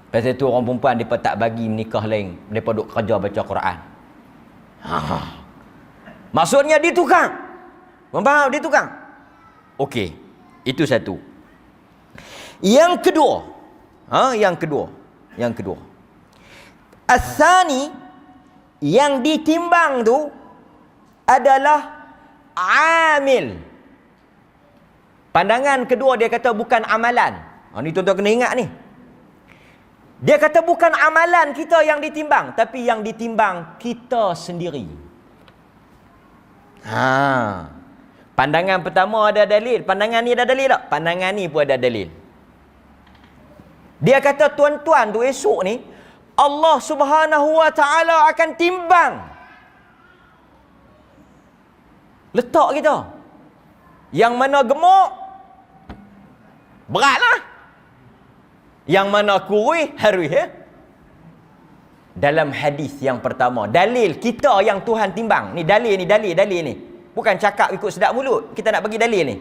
Pasal tu orang perempuan mereka tak bagi menikah lain. Mereka duduk kerja baca Quran. Maksudnya ditukar. Faham? Ditukar. Okey. Itu satu. Yang kedua. As-sani, yang ditimbang tu adalah amil. Pandangan kedua dia kata bukan amalan. Ni tuan-tuan kena ingat ni. Dia kata bukan amalan kita yang ditimbang, tapi yang ditimbang kita sendiri. Pandangan pertama ada dalil. Pandangan ni ada dalil tak? Pandangan ni pun ada dalil. Dia kata tuan-tuan tu esok ni Allah Subhanahu wa taala akan timbang letak kita. Yang mana gemuk beratlah. Yang mana kurus harus Dalam hadis yang pertama, dalil kita yang Tuhan timbang. Ni dalil ni. Bukan cakap ikut sedap mulut. Kita nak bagi dalil ni.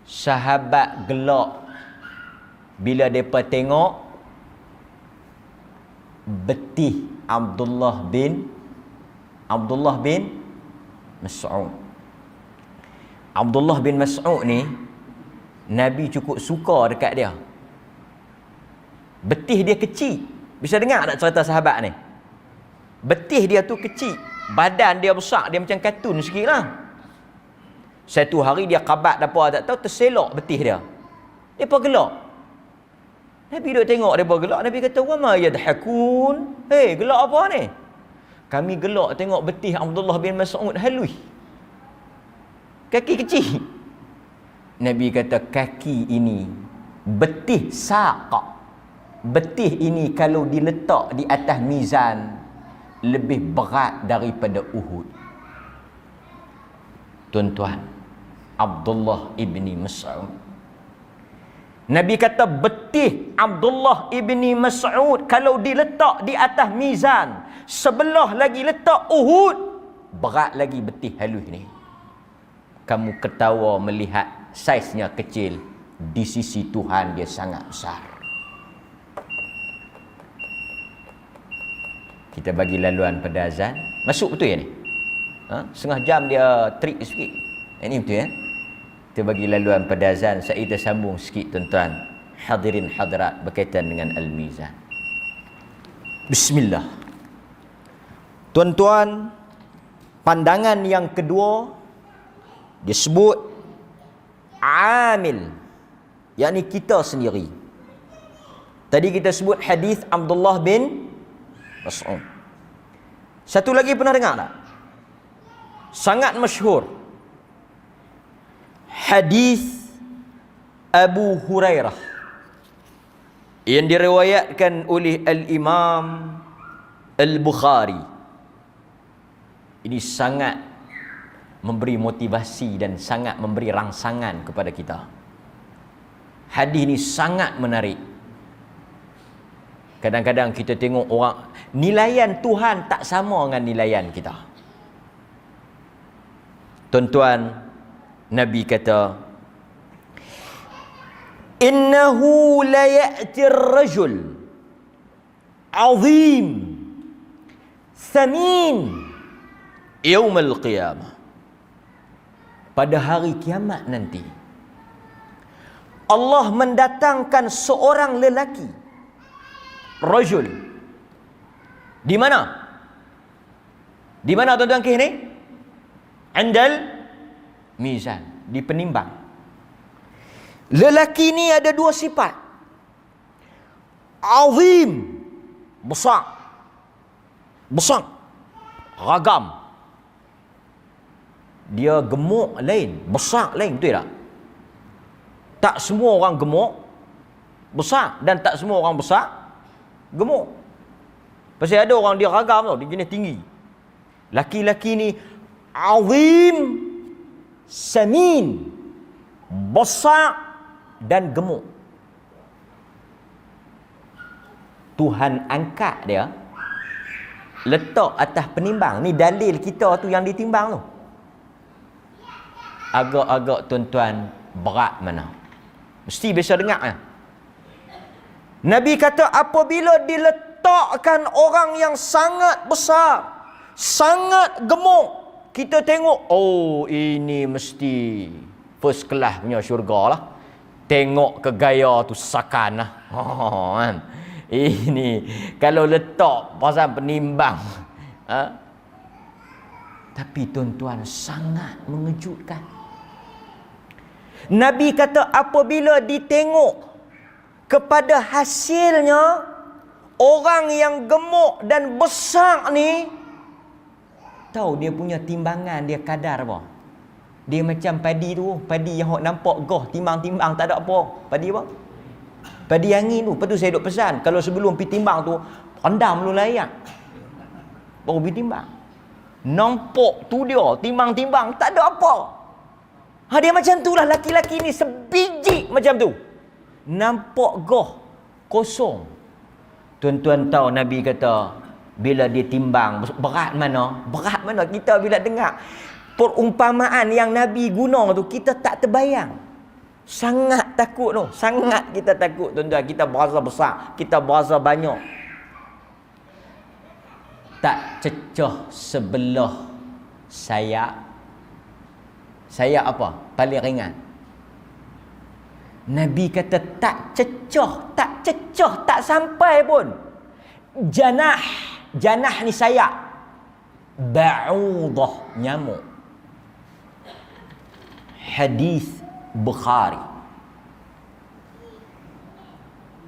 Sahabat gelak bila mereka tengok betih Abdullah bin Mas'ud. Abdullah bin Mas'ud ni Nabi cukup suka dekat dia. Betih dia kecil. Bisa dengar tak cerita sahabat ni? Betih dia tu kecil, badan dia besar, dia macam kartun sikit lah. Satu hari dia kabat apa tak tahu, terselok betih dia. Mereka gelak. Nabi duk tengok mereka gelak. Nabi kata, "Wa ma yadhakun?" Hei, gelak apa ni? Kami gelak tengok betih Abdullah bin Mas'ud halus. Kaki kecil. Nabi kata, kaki ini betih saq. Betih ini kalau diletak di atas mizan lebih berat daripada Uhud. Tuan-tuan, Abdullah ibni Mas'ud. Nabi kata betih Abdullah ibni Mas'ud kalau diletak di atas mizan, sebelah lagi letak Uhud, berat lagi betih halus ni. Kamu ketawa melihat saiznya kecil, di sisi Tuhan dia sangat besar. Kita bagi laluan pada azan. Masuk betul ya ni? Setengah jam dia trik sikit. Ini betul ya? Kita bagi laluan pada azan. Saya kita sambung sikit tuan-tuan. Hadirin hadirat berkaitan dengan Al-Mizan. Bismillah. Tuan-tuan, pandangan yang kedua disebut amil, yakni kita sendiri. Tadi kita sebut hadis Abdullah bin Mas'ud. Satu lagi pernah dengar tak? Sangat masyhur. Hadis Abu Hurairah yang diriwayatkan oleh Al-Imam Al-Bukhari. Ini sangat memberi motivasi dan sangat memberi rangsangan kepada kita. Hadis ni sangat menarik. Kadang-kadang kita tengok orang, nilaian Tuhan tak sama dengan nilaian kita. Tuan-tuan, Nabi kata, innahu la ya'ti ar-rajul azim samin yaum al-qiyamah. Pada hari kiamat nanti, Allah mendatangkan seorang lelaki, rajul. Di mana? Di mana tuan-tuan kes ni? Andal mizan, di penimbang. Lelaki ni ada dua sifat. Azim, besar. Besar. Ragam. Dia gemuk lain, besar lain, betul tak? Tak semua orang gemuk besar, dan tak semua orang besar gemuk. Pasal ada orang dia ragam tau, dia jenis tinggi. Laki-laki ni azim, samin, besar dan gemuk. Tuhan angkat dia, letak atas penimbang. Ni dalil kita tu yang ditimbang tu. Agak-agak tuan-tuan berat mana? Mesti biasa dengar ya? Nabi kata apabila diletakkan orang yang sangat besar, sangat gemuk, kita tengok, oh ini mesti first class punya syurga lah. Tengok ke gaya tu sakan lah. Oh, kan? Ini kalau letak pasal penimbang. Tapi tuan-tuan, sangat mengejutkan. Nabi kata apabila ditengok kepada hasilnya, orang yang gemuk dan besar ni, tahu dia punya timbangan, dia kadar apa? Dia macam padi tu, padi yang awak nampak goh, timbang-timbang tak ada apa. Padi apa? Padi angin tu. Lepas tu saya duk pesan, kalau sebelum pergi timbang tu, rendam dulu layak, baru pergi timbang. Nampak tu dia, timbang-timbang, tak ada apa. Dia macam tu lah laki-laki ni, sebiji macam tu. Nampak goh, kosong. Tuan-tuan tahu Nabi kata, bila dia timbang, berat mana? Berat mana? Kita bila dengar perumpamaan yang Nabi guna tu, kita tak terbayang. Sangat takut tu. Sangat kita takut tuan-tuan. Kita berasa besar, kita berasa banyak. Tak cecah sebelah sayap. Sayap apa? Paling ringan. Nabi kata tak cecah, tak sampai pun. Janah ni sayap. Ba'udah, nyamuk. Hadis Bukhari.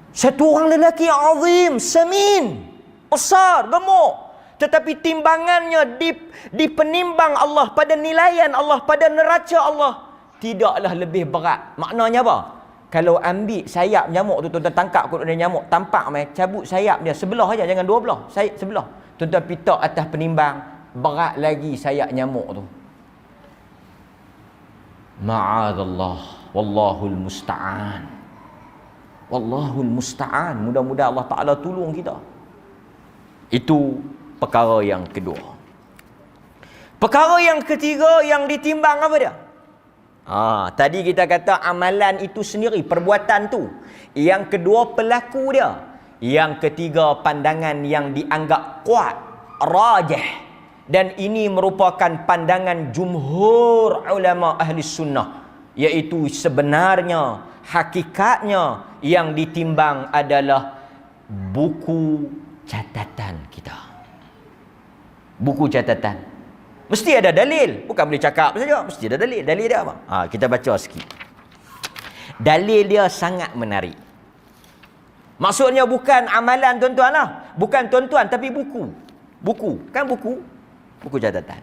Satu orang lelaki azim, samin, besar, gemuk, tetapi timbangannya di penimbang Allah, pada nilaian Allah, pada neraca Allah, tidaklah lebih berat. Maknanya apa? Kalau ambil sayap nyamuk tu, tuan-tuan tangkap kot ada nyamuk, tampak mai, cabut sayap dia sebelah aja, jangan dua belah, sayap sebelah. Tuan-tuan pitak atas penimbang, berat lagi sayap nyamuk tu. Ma'adallah, wallahul musta'an. Wallahul musta'an. Mudah-mudahan Allah Ta'ala tolong kita. Itu perkara yang kedua. Perkara yang ketiga yang ditimbang apa dia? Tadi kita kata amalan itu sendiri, perbuatan tu. Yang kedua pelaku dia. Yang ketiga pandangan yang dianggap kuat, rajih. Dan ini merupakan pandangan jumhur ulama ahli sunnah, iaitu sebenarnya, hakikatnya yang ditimbang adalah buku catatan kita. Buku catatan. Mesti ada dalil. Bukan boleh cakap saja. Mesti ada dalil. Dalil dia apa? Kita baca sikit. Dalil dia sangat menarik. Maksudnya bukan amalan tuan-tuan lah. Bukan tuan-tuan, tapi buku. Buku. Kan buku? Buku catatan.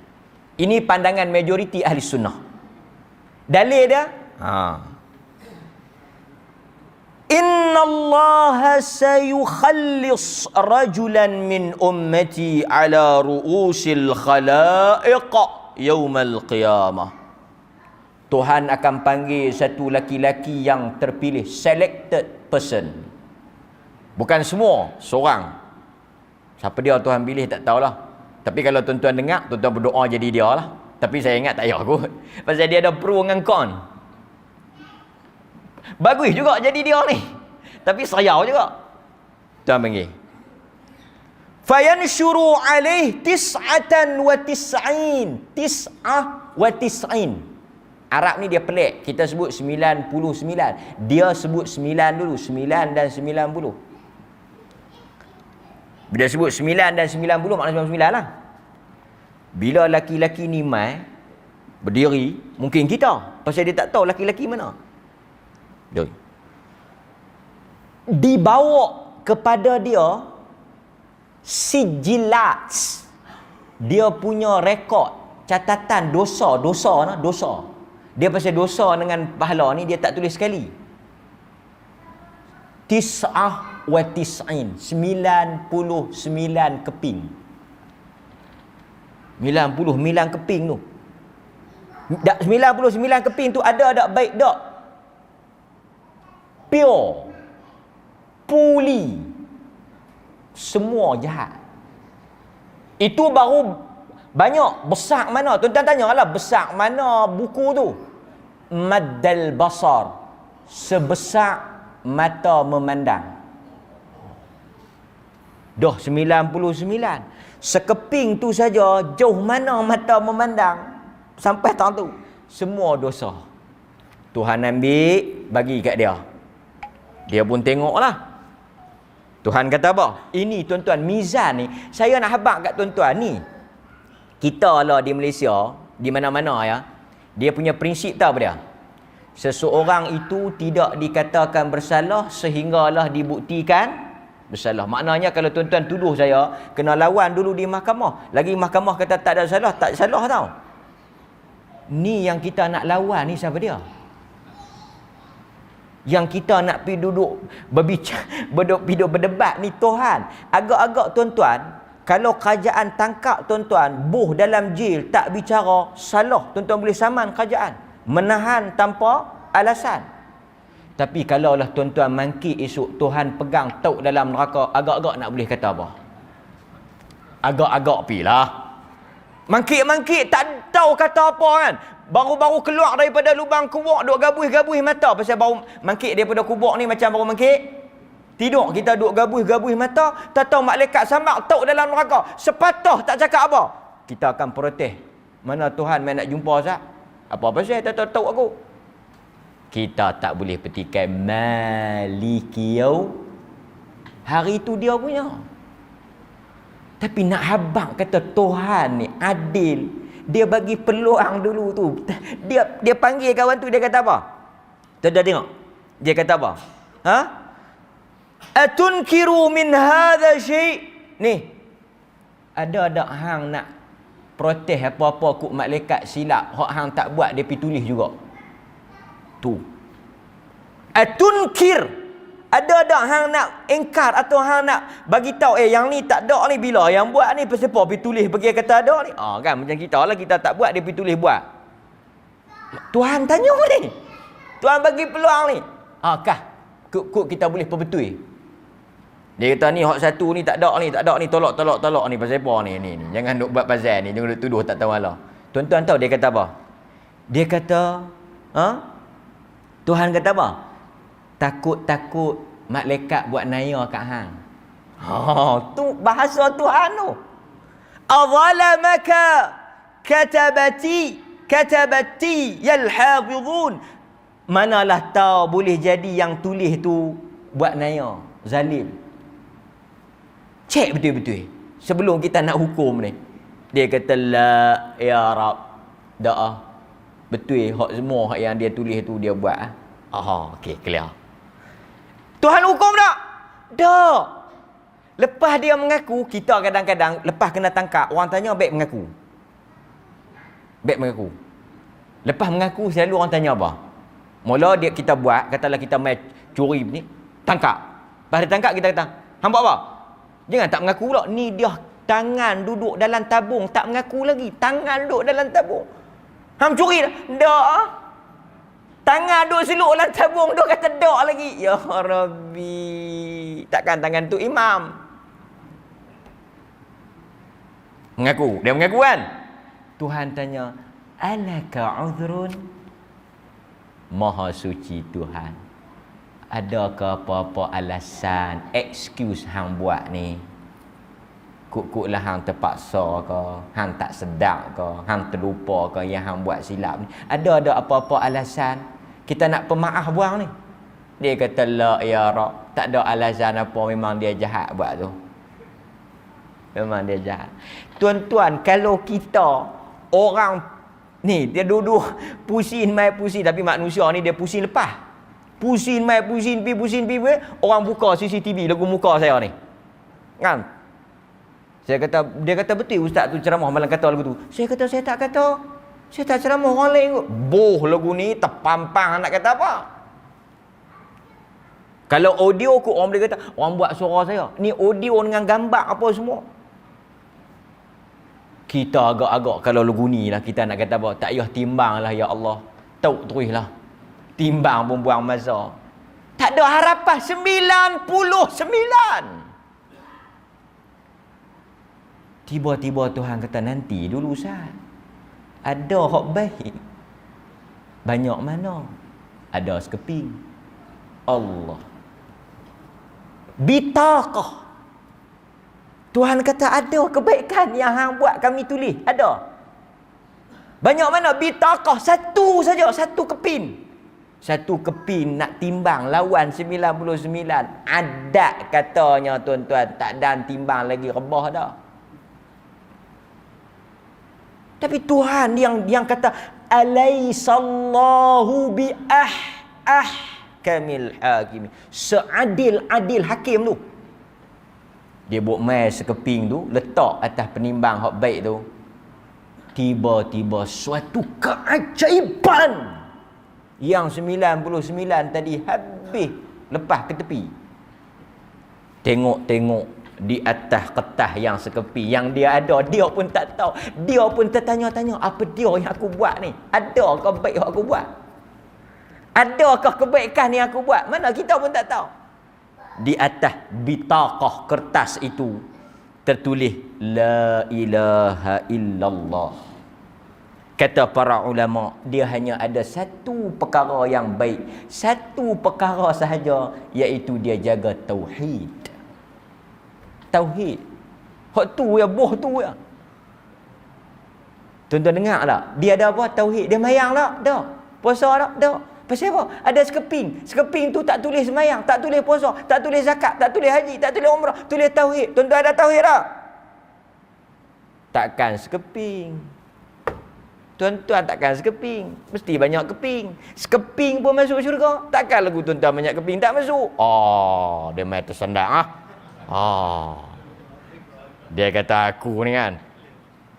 Ini pandangan majoriti ahli sunnah. Dalil dia? Inna Allah sayukhallis rajulan min ummati ala ru'usil khalaiq yaumal qiyamah. Tuhan akan panggil satu laki-laki yang terpilih, selected person. Bukan semua, seorang. Siapa dia Tuhan pilih tak tahulah. Tapi kalau tuan-tuan dengar, tuan-tuan berdoa jadi dia lah. Tapi saya ingat tak payah kot. Pasal dia ada pro dengan con. Bagus juga jadi dia ni. Tapi sayau juga. Tuan panggil. Fayanshuru alaih tis'atan wa tis'in. Tis'ah wa tis'in. Arab ni dia pelik. Kita sebut 99. Dia sebut 9 dulu. 9 dan 90. Bila sebut 9 dan 90 maknanya 99 lah. Bila laki-laki ni mai berdiri, mungkin kita. Pasal dia tak tahu laki-laki mana. Dia dibawa kepada dia sijilat, dia punya rekod catatan dosa. Dia pasal dosa dengan pahala ni dia tak tulis sekali. Tis'ah wa tis'in, 99 keping. 99 keping tu. 99 keping tu ada tak baik tak? Pure, puli, semua jahat. Itu baru banyak. Besar mana? Tuan-tuan tanyalah, besar mana buku tu? Maddal basar, sebesar mata memandang. Dah 99. Sekeping tu saja, jauh mana mata memandang sampai tahun tu. Semua dosa. Tuhan ambil, bagi kat dia. Dia pun tengoklah. Tuhan kata apa? Ini tuan-tuan, mizan ni. Saya nak habaq kat tuan-tuan ni. Kita lah di Malaysia, di mana-mana ya. Dia punya prinsip tahu apa dia? Seseorang itu tidak dikatakan bersalah sehinggalah dibuktikan bersalah. Maknanya kalau tuan-tuan tuduh saya, kena lawan dulu di mahkamah. Lagi mahkamah kata tak ada salah, tak salah tau. Ni yang kita nak lawan ni siapa dia? Yang kita nak pergi duduk berdebat ni Tuhan. Agak-agak tuan-tuan, kalau kerajaan tangkap tuan-tuan, buh dalam jail tak bicara, salah. Tuan-tuan boleh saman kerajaan. Menahan tanpa alasan. Tapi kalaulah tuan-tuan mangkit esok, Tuhan pegang tauk dalam neraka, agak-agak nak boleh kata apa? Agak-agak pilah. Mangkit-mangkit tak tahu kata apa kan. Baru-baru keluar daripada lubang kubur, duk gabuih-gabuih mata. Pasal baru mangkit daripada kubur ni macam baru mangkit. Tidur kita duk gabuih-gabuih mata, tak tahu malaikat sambar tauk dalam neraka. Sepatah tak cakap apa. Kita akan protes. Mana Tuhan main nak jumpa Ustaz? Apa pasal tak tahu aku? Kita tak boleh petikai malikiyau. Hari itu dia punya. Tapi nak habaq kata Tuhan ni adil. Dia bagi peluang dulu tu. Dia panggil kawan tu, dia kata apa? Tuan dah tengok. Dia kata apa? Ha? Atunkiru min hadha syai'. Ni. Ada tak hang nak protes apa-apa kut malaikat silap, hak hang tak buat dia pi tulis juga. Tu. Atunkir. Ada tak hang nak engkar atau hang nak bagi tahu yang ni tak ada ni, bila yang buat ni pasal apa pi tulis bagi kata ada ni. Kan macam kita lah, kita tak buat dia pi tulis buat. Tuhan tanya ni. Tuhan bagi peluang ni. Kah kut kita boleh perbetul. Dia kata ni hak satu ni tak ada ni, tolak ni pasal apa ni. Jangan duk buat pasal ni, jangan duk tuduh tak tahu Allah. Tuan-tuan tahu dia kata apa? Dia kata, Tuhan kata apa? Takut-takut malaikat buat naya kat hang. Tu bahasa Tuhan tu. Adzalamaka katabati yalhafizun. Manalah tahu boleh jadi yang tulis tu buat naya, zalim. Cek betul-betul sebelum kita nak hukum ni. Dia kata la ya Rab. Dah betul hak semua hak yang dia tulis tu dia buat. Okey, clear. Tuhan hukum tak? Tak. Lepas dia mengaku, kita kadang-kadang lepas kena tangkap, orang tanya baik mengaku. Baik mengaku. Lepas mengaku selalu orang tanya apa? Mula dia kita buat, katalah kita main curi ni, tangkap. Lepas dia tangkap kita kata, hang buat apa? Jangan tak mengaku pula. Ni dia Tangan duduk dalam tabung, tak mengaku lagi. Tangan duduk dalam tabung. Hang curi dah? Tak. Tangan duduk seluk dalam tabung, duk kata tak lagi. Ya Rabbi. Takkan tangan tu imam? Mengaku. Dia mengaku kan? Tuhan tanya, alaka uzrun? Maha suci Tuhan. Adakah apa-apa alasan, excuse hang buat ni? Kuk-kuk lah hang terpaksa ke, hang tak sedap ke, hang terlupa ke yang hang buat silap ni. Ada apa-apa alasan kita nak pemaaf buang ni? Dia kata, la ya Rab, tak ada alasan apa, memang dia jahat buat tu. Memang dia jahat. Tuan-tuan, kalau kita orang ni, dia duduk pusing mai pusing, tapi manusia ni dia pusing lepas. Pusing mai pusing pi, orang buka CCTV lagu muka saya ni. Kan? Dia kata betul ustaz tu ceramah malam kata lagu tu. Saya kata saya tak kata. Saya tak ceramah, orang lain kot. Boh lagu ni terpampang nak kata apa. Kalau audio kot orang boleh kata, orang buat suara saya. Ni audio dengan gambar apa semua. Kita agak-agak kalau lagu ni lah kita nak kata apa. Tak payah timbang lah ya Allah. Tahu terus lah. Timbang pun buang masa. Tak ada harapan. 99. Tiba-tiba Tuhan kata, nanti dulu Ustaz. Ada hak baik. Banyak mana? Ada sekeping. Allah. Bitaqah. Tuhan kata ada kebaikan yang hang buat kami tulis. Ada. Banyak mana? Bitaqah. Satu saja. Satu keping. Satu keping nak timbang lawan 99. Adat katanya tuan-tuan. Tak dan timbang lagi rebah dah. Tapi Tuhan yang kata alaisallahu bi kamil hakim. Seadil-adil hakim tu. Dia buat mai sekeping tu, letak atas penimbang hak baik tu. Tiba-tiba suatu keajaiban. Yang 99 tadi habis lepas ke tepi. Tengok-tengok di atas kertas yang sekepi yang dia ada, dia pun tak tahu. Dia pun tertanya-tanya, apa dia yang aku buat ni? Adakah baik yang aku buat? Adakah kebaikan yang aku buat? Mana kita pun tak tahu. Di atas bitaqah kertas itu tertulis la ilaha illallah. Kata para ulama, dia hanya ada satu perkara yang baik, satu perkara sahaja, iaitu dia jaga tauhid. Tauhid. Hak tu ya, boh tu ya. Tuan-tuan dengar tak? Dia ada apa? Tauhid. Dia mayang tak? Dah. Puasa tak? Dah. Pasal apa? Ada sekeping. Sekeping tu tak tulis mayang, tak tulis puasa, tak tulis zakat, tak tulis haji, tak tulis umrah, tulis tauhid. Tuan-tuan ada tauhid tak? Takkan sekeping. Tuan-tuan takkan sekeping. Mesti banyak keping. Sekeping pun masuk syurga. Takkan lagu tuan-tuan banyak keping tak masuk. Oh, dia main tersendak ah. Dia kata aku ni kan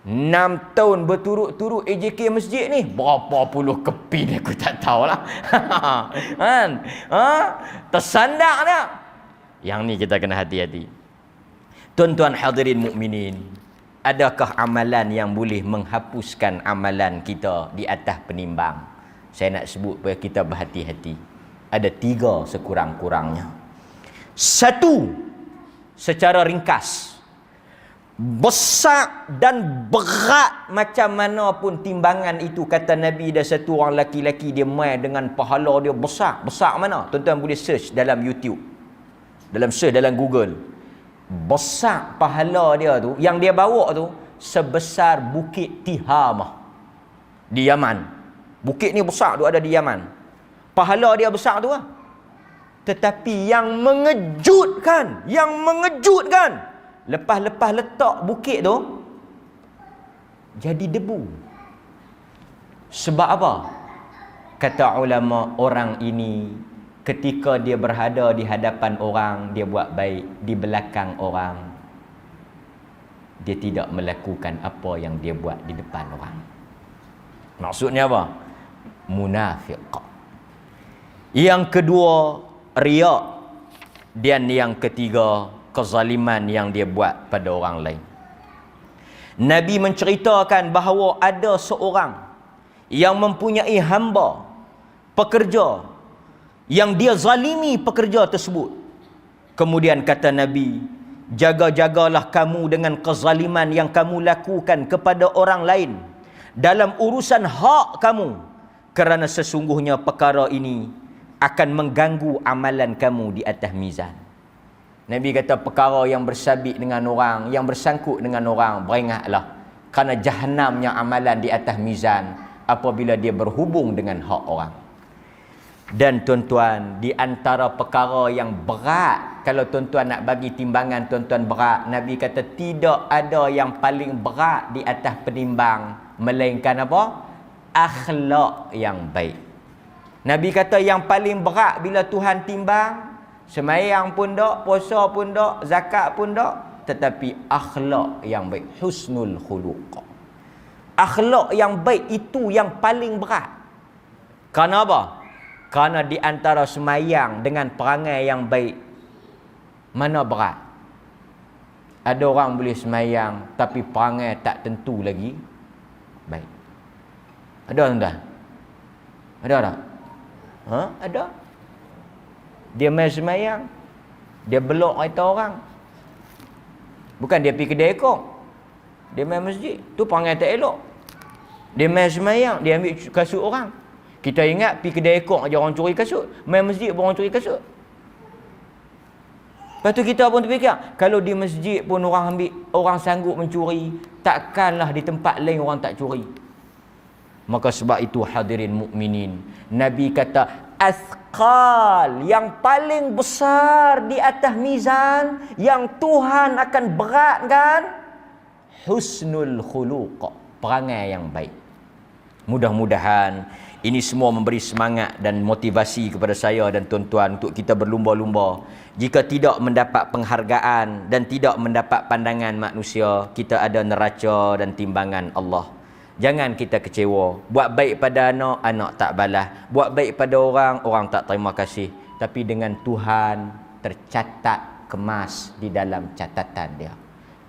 6 tahun berturut-turut AJK masjid ni, berapa puluh keping aku tak tahulah. Kan? Tersandak tak? Yang ni kita kena hati-hati. Tuan-tuan hadirin mukminin, adakah amalan yang boleh menghapuskan amalan kita di atas penimbang? Saya nak sebut supaya kita berhati-hati. Ada 3 sekurang-kurangnya. 1, secara ringkas, besar dan berat macam mana pun timbangan itu, kata Nabi, ada satu orang laki-laki dia mai dengan pahala dia besar. Besar mana? Tuan-tuan boleh search dalam YouTube, search dalam Google. Besar pahala dia tu, yang dia bawa tu sebesar Bukit Tihamah di Yaman. Bukit ni besar tu, ada di Yaman. Pahala dia besar tu lah. Tetapi yang mengejutkan, lepas letak bukit tu jadi debu. Sebab apa? Kata ulama, orang ini ketika dia berada di hadapan orang, dia buat baik. Di belakang orang, dia tidak melakukan apa yang dia buat di depan orang. Maksudnya apa? Munafiq. Yang kedua, riak. Dan yang ketiga, kezaliman yang dia buat pada orang lain. Nabi menceritakan bahawa ada seorang yang mempunyai hamba, pekerja, yang dia zalimi pekerja tersebut. Kemudian kata Nabi, jaga-jagalah kamu dengan kezaliman yang kamu lakukan kepada orang lain dalam urusan hak kamu, kerana sesungguhnya perkara ini akan mengganggu amalan kamu di atas mizan. Nabi kata perkara yang bersabit dengan orang, yang bersangkut dengan orang, beringatlah, kerana jahanamnya amalan di atas mizan apabila dia berhubung dengan hak orang. Dan tuan-tuan, di antara perkara yang berat, kalau tuan-tuan nak bagi timbangan tuan-tuan berat, Nabi kata tidak ada yang paling berat di atas penimbang melainkan apa? Akhlak yang baik. Nabi kata yang paling berat bila Tuhan timbang, semayang pun tak, puasa pun tak, zakat pun tak, tetapi akhlak yang baik, husnul khuluq. Akhlak yang baik itu yang paling berat. Kerana apa? Kerana di antara semayang dengan perangai yang baik, mana berat? Ada orang boleh semayang tapi perangai tak tentu lagi baik. Ada tuan-tuan? Ada tak? Ha? Ada. Dia main semayang, dia belok kereta orang. Bukan dia pergi kedai ekor, dia main masjid, tu perangai tak elok. Dia main semayang, dia ambil kasut orang. Kita ingat pergi kedai ekor aja orang curi kasut, main masjid pun orang curi kasut. Lepas tu kita pun terfikir, kalau di masjid pun orang ambil, orang sanggup mencuri, takkanlah di tempat lain orang tak curi. Maka sebab itu hadirin mukminin, Nabi kata asqal yang paling besar di atas mizan, yang Tuhan akan beratkan, husnul khuluq, perangai yang baik. Mudah-mudahan ini semua memberi semangat dan motivasi kepada saya dan tuan-tuan untuk kita berlumba-lumba. Jika tidak mendapat penghargaan dan tidak mendapat pandangan manusia, kita ada neraca dan timbangan Allah. Jangan kita kecewa. Buat baik pada anak, anak tak balas. Buat baik pada orang, orang tak terima kasih. Tapi dengan Tuhan tercatat, kemas di dalam catatan dia.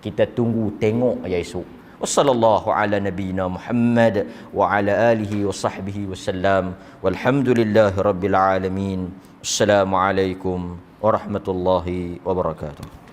Kita tunggu tengok aja esok. Wassallallahu ala nabiyyina Muhammad wa ala alihi wa sahbihi wasallam. Walhamdulillahi rabbil alamin. Assalamualaikum warahmatullahi wabarakatuh.